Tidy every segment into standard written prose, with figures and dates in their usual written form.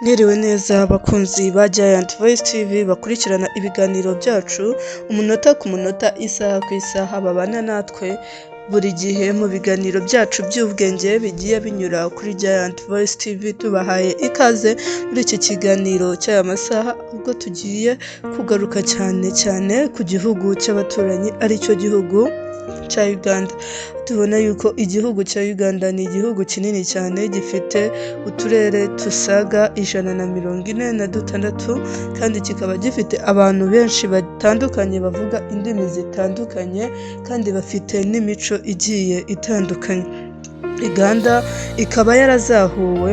Mwiriwe neza abakunzi ba Giant Voice TV bakurikirana ibiganiro byacu umunota ku munota, isaha ku isaha, babana natwe buri gihe mu biganiro byacu by'ubwenge bigiye binyura kuri Giant Voice TV. Tubahaye ikaze muri iki kiganiro cy'aya masaha, ubwo tugiye kugaruka cyane ku gihugu cy'abaturanyi, aricyo gihugu cya Uganda. Tubona yuko igihugu cya Uganda ni igihugu kinini cyane, gifite uturere tusaga 146 kandi kikaba gifite abantu benshi batandukanye bavuga indimi zitandukanye kandi bafite n'imico igiye itandukanye. Uganda ikaba yarazahuwe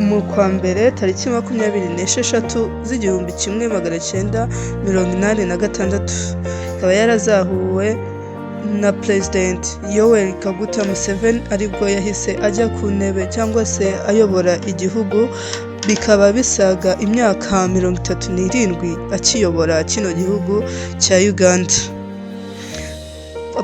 mu kwa mbere tariki 26 1986, ikaba yarazahuwe na President Yoweri Kaguta Museveni, aribwo yahise ajya ku ntebe cyangwa se ayobora igihugu, bikaba bisaga imyaka 37 akiyobora kino gihugu cya Uganda.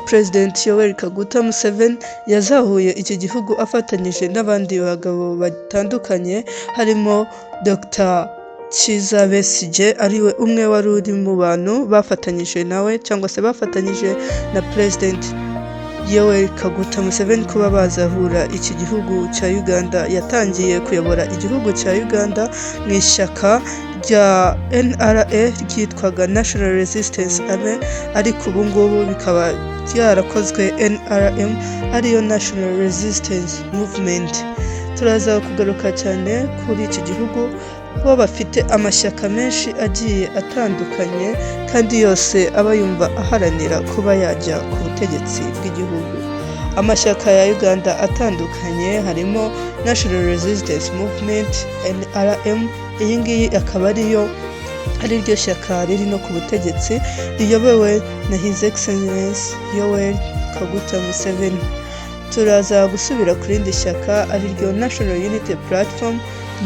President Yoweri Kaguta Museveni yazahuye iki gihugu afatanyije n'abandi bagabo batandukanye, harimo Dr. Kizza Besigye, ariwe umwe wari uri mu bantu bafatanyije nawe cyangwa se bafatanyije na President Yoweri Kaguta Museveni kuba bazahura iki gihugu cya Uganda. Yatangiye kuyobora igihugu cya Uganda mu ishyaka rya NRA ryitwaga National Resistance Army, ariko ubu ngubu bikaba byarakozwe NRM, ariyo National Resistance Movement. Turaza kugaruka cyane kuri iki gihugu, bo bafite amashyaka menshi agiye atandukanye kandi yose aba yumva aharanira kuba yajya ku butegetsi bw'igihugu. Amashyaka ya Uganda atandukanye harimo National Resistance Movement NRM, iyi ngiyi akaba ariryo shyaka riri no ku butegetsi, riyobowe na His Excellency Yoweri Kaguta Museveni. Turaza gusubira ku rindi shyaka ariryo National Unity Platform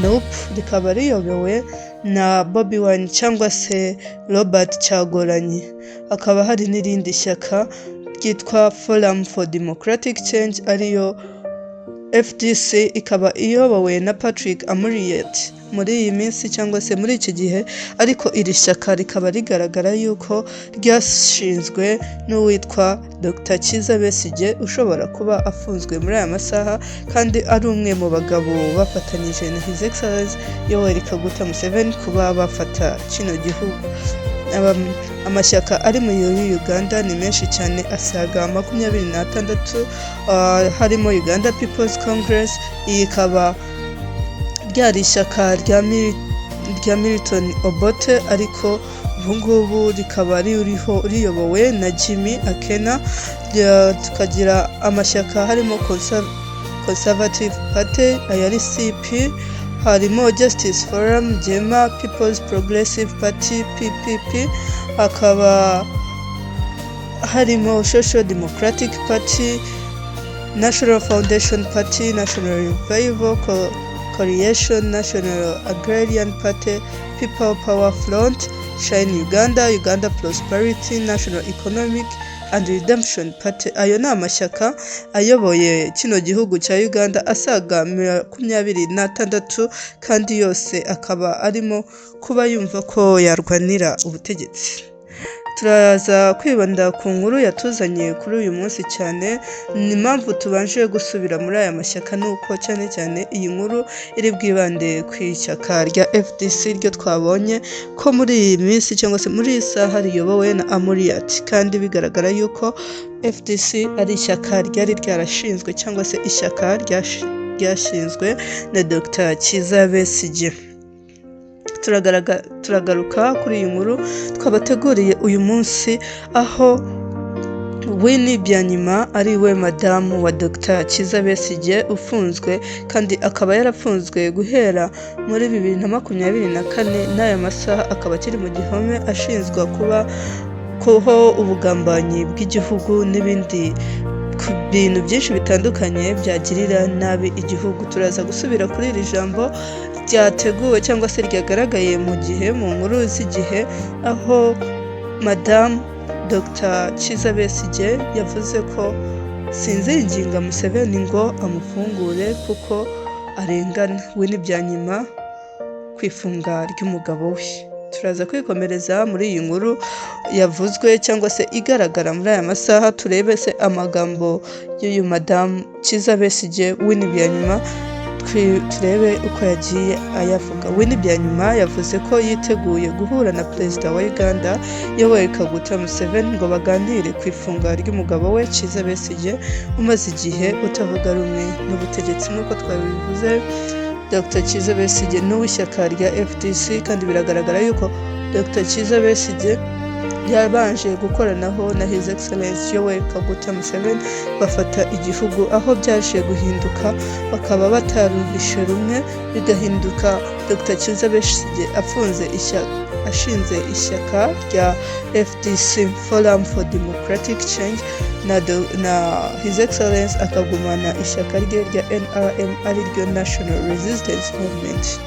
NUP, rikaba riyobowe na Bobi Wine cyangwa se Robert Kyagulanyi. Hakaba hari n'irindi shyaka ryitwa Forum for Democratic Change, ariyo FDC, ikaba iyobowe na Patrick Amuriat muri iyi minsi cyangwa se muri iki gihe, ariko iri shyaka rikaba rigaragara yuko ryashinzwe n'uwitwa Dr. Kizza Besigye, ushobora kuba afunzwe muri aya masaha kandi ari umwe mu bagabo bafatanyije na His Excellency Yoweri Kaguta Museveni kuba bafata kino gihugu. Amashyaka ari muri Uganda ni menshi cyane, asaga 26, harimo Uganda People's Congress, iyi ikaba ryari ishyaka rya Milton Obote, ariko ubungubu rikaba riyobowe na Jimmy Akena. Tukagira amashyaka harimo Conservative Party, CP, harimo Justice Forum, Jema, People's Progressive Party PPP, hakaba harimo Social Democratic Party, National Foundation Party, National Revival Coalition, National Agrarian Party, People Power Front, Shine Uganda, Uganda Prosperity, National Economic and Redemption Party. Ayo ni amashyaka ayoboye kino gihugu cya Uganda asaga 26, kandi yose akaba arimo kuba yumva ko yarwanira ubutegetsi. Turaza kwibanda ku nkuru yatuzanye kuri uyu munsi cyane. Ni impamvu tubanje gusubira muri aya mashyaka nuko cyane iyi nkuru iri bwibande ku ishyaka rya FDC, ryo twabonye ko muri iyi minsi cyangwa se muri iyi saha riyobowe na Amuriat, kandi bigaragara yuko FDC ari ishyaka ryari ryarashinzwe cyangwa se ishyaka ryashinzwe na Dr. Kizza Besigye. Turagaruka kuri iyi nkuru twabateguriye uyu munsi, aho Winnie Byanyima ari we madamu wa Dr. Kizza Besigye ufunzwe, kandi akaba yarafunzwe guhera muri 2024, n'aya masaha akaba akiri mu gihome ashinjwa kubaho ubugambanyi bw'igihugu n'ibindi bintu byinshi bitandukanye byagirira nabi igihugu. Turaza gusubira kuri iri jambo ryateguwe cyangwa se ryagaragaye mu nkuru z'igihe, aho Madame Dr. Kizza Besigye yavuze ko sinzinginga Museveni ngo amufungure kuko arengana. Winnie Byanyima ku ifunga ry'umugabo we. Turaza kwikomereza muri iyi nkuru yavuzwe cyangwa se igaragara muri aya masaha, turebe se amagambo y'uyu madamu Kizza Besigye Winnie Byanyuma, turebe uko yagiye ayavuga. Winnie Byanyuma yavuze ko yiteguye guhura na perezida wa Uganda Yoweri Kaguta Museveni ngo baganire ku ifunga ry'umugabo we Kizza Besigye umaze igihe utavuga rumwe n'ubutegetsi. Nk'uko twabivuze, Dr Kizza Besigye ni uw'ishyaka rya FDC kandi biragaragara yuko Dr Kizza Besigye yabanje gukoranaho na His Excellency Yoweri Kaguta Museveni bafata igihugu, aho byaje guhinduka bakaba batarumvishe rumwe, bigahinduka Dr Kizza Besigye ashinze ishyaka rya FDC Forum for Democratic Change na His Excellency akagumana ishyaka rye rya NRM ari ryo National Resistance Movement.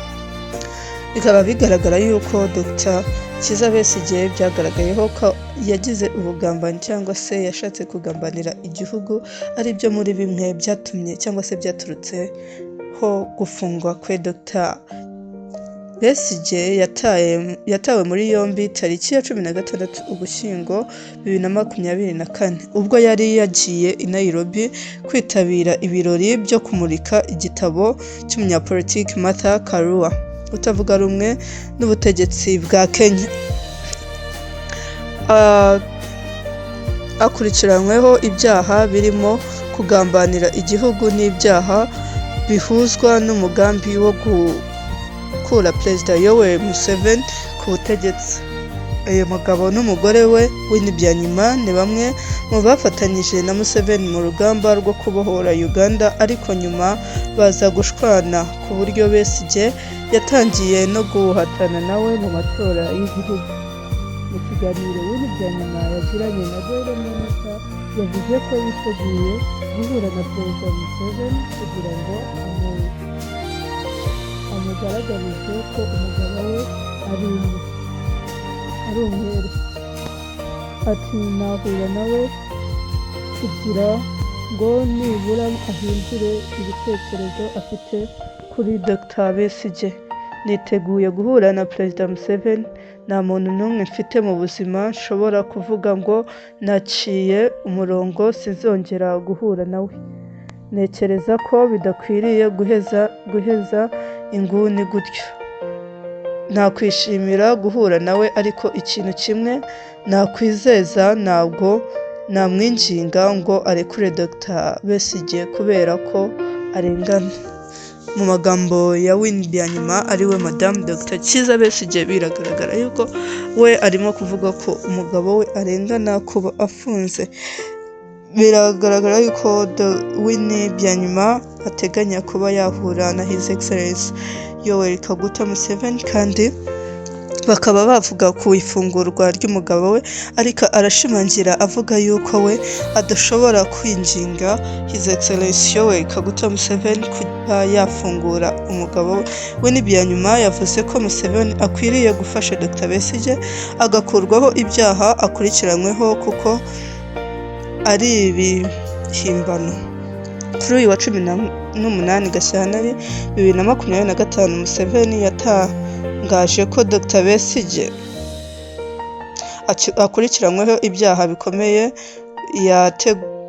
Bikaba bigaragara yuko Dr Kizza Besigye byagaragayeho ko yagize ubugambanyi cyangwa se yashatse kugambanira igihugu, ari byo muri bimwe byatumye cyangwa se byaturutseho gufungwa kwe. Dr Besigye yatawe muri yombi tariki ya 16 Ugushyingo 2024 ubwo yari yagiye i Nairobi kwitabira ibirori byo kumurika igitabo cy'umunyapolitiki Martha Karua utavuga rumwe n'ubutegetsi bwa Kenya. Akurikiranyweho ibyaha birimo kugambanira igihugu n'ibyaha bihuzwa n'umugambi wo gukura Perezida Yoweri Museveni ku butegetsi. Uyu mugabo n'umugore we Winnie Byanyuma ni bamwe mu bafatanyije na Museveni mu rugamba rwo kubohora Uganda, ariko nyuma baza gushwana ku buryo Besigye yatangiye no guhatana nawe mu matora y'igihugu. Mu kiganiro Winnie Byanyuma yagiranye na Daily Monitor yavuze ko yiteguye guhura na Perezida Museveni kugira ngo amugaragarize ko umugabo we ari umwere. Ati nahura nawe kugira ngo nibura ahindure ibitekerezo afite kuri Dr Besigye. Niteguye guhura na Perezida Museveni, nta muntu n'umwe mfite mu buzima nshobora kuvuga ngo naciye umurongo sinzongera guhura nawe. Ntekereza ko bidakwiriye guheza inguni gutyo. Nakwishimira guhura nawe, ariko ikintu kimwe nakwizeza, ntabwo namwinginga ngo arekure Dr Besigye kubera ko arengana. Mu magambo ya Winnie Byanyuma ariwe Madame Dr Kizza Besigye, biragaragara yuko we arimo kuvuga ko umugabo we arengana kuba afunze. Biragaragara yuko Winnie Byanyuma ateganya kuba yahura na His Excellency Yoweri Kaguta Museveni kandi bakaba bavuga ku ifungurwa ry'umugabo we, ariko arashimangira avuga yuko we adashobora kwinginga His Excellency Yoweri Kaguta Museveni kuba yafungura umugabo we. Winnie Byanyuma yavuze ko Museveni akwiriye gufasha Dr Besigye agakurwaho ibyaha akurikiranyweho kuko ari ibihimbano. Kuri uyu wa 18 Gashyantare 2025 Museveni yatangaje ko Dr Besigye akurikiranyweho ibyaha bikomeye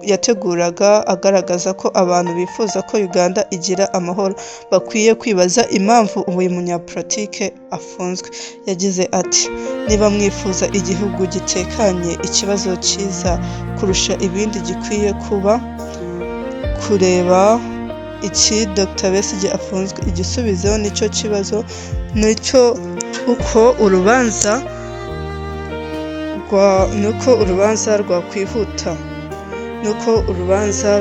yateguraga, agaragaza ko abantu bifuza ko Uganda igira amahoro bakwiye kwibaza impamvu uyu munyapolitike afunzwe. Yagize ati niba mwifuza igihugu gitekanye, ikibazo cyiza kurusha ibindi gikwiye kuba kureba iki Dr Besigye afunzwe. Igisubizo nicyo kibazo, nicyo uko urubanza rwakwihuta. Nuko urubanza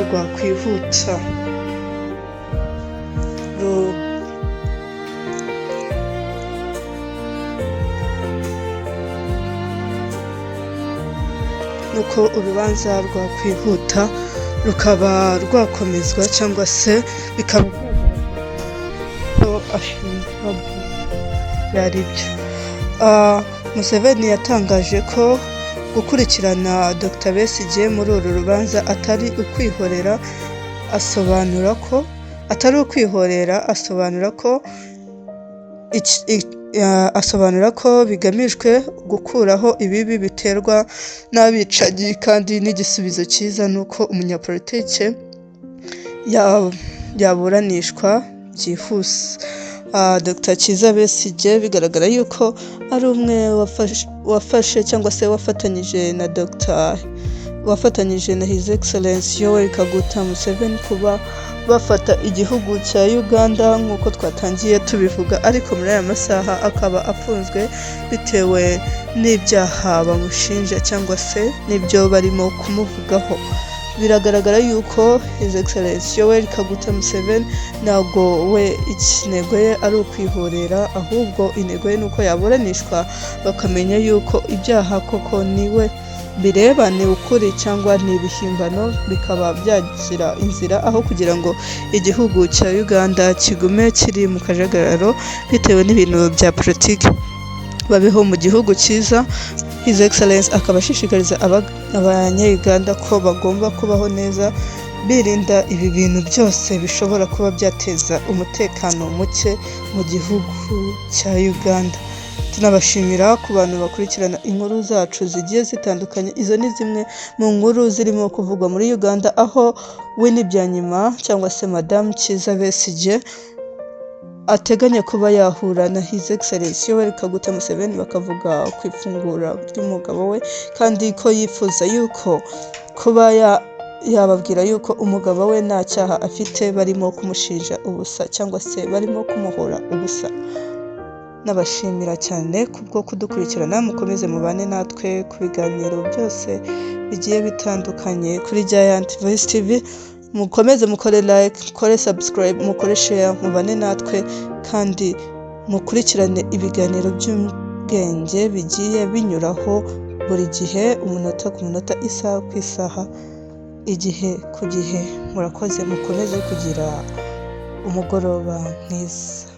rwakwihuta rukaba rwakomezwa cyangwa se bikaba ashinjwa byari byo. Museveni yatangaje ko gukurikirana Dr Besigye muri uru rubanza atari ukwihorera, asobanura ko asobanura ko bigamijwe gukuraho ibibi biterwa n'abicanyi kandi n'igisubizo cyiza ni uko umunyapolitike yaburanishwa byihuse. Dr Kizza Besigye bigaragara yuko ari umwe wafashe cyangwa se wafatanyije na His Excellence Yoweri Kaguta Museveni kuba bafata igihugu cya Uganda nk'uko twatangiye tubivuga, ariko muri aya masaha akaba afunzwe bitewe n'ibyaha bamushinja cyangwa se n'ibyo barimo kumuvugaho. Biragaragara yuko His Excellence Yoweri Kaguta Museveni ntabwo we intego ye ari ukwihorera, ahubwo intego ye ni uko yaburanishwa bakamenya yuko ibyaha koko niwe bireba, ni ukuri cyangwa ni ibihimbano, bikaba byagira inzira aho kugira ngo igihugu cya Uganda kigume kiri mu kajagararo bitewe n'ibintu bya politiki. Babeho mu gihugu cyiza. His Excellence akaba ashishikariza abanya-Uganda ko bagomba kubaho neza birinda ibi bintu byose bishobora kuba byateza umutekano muke mu gihugu cya Uganda. Tunabashimira ku bantu bakurikirana inkuru zacu zigiye zitandukanye. Izo ni zimwe mu nkuru zirimo kuvugwa muri Uganda, aho Winnie Byanyima cyangwa se Madame Kizza Besigye ateganya kuba yahura na His Excellence Yoweri Kaguta Museveni bakavuga ku ifungura ry'umugabo we, kandi ko yifuza yuko kuba yababwira yuko umugabo we nta cyaha afite, barimo kumushinja ubusa cyangwa se barimo kumuhora ubusa. Nabashimira cyane kubwo kudukurikirana, mukomeze mubane natwe ku biganiro byose bigiye bitandukanye kuri Giant Voice TV. Mukomeze mukore like, mukore subscribe, mukore share, mubane natwe kandi mukurikirane ibiganiro by'ubwenge bigiye binyuraho buri gihe, umunota ku munota, isaha ku isaha, igihe ku gihe. Murakoze, mukomeze kugira umugoroba mwiza.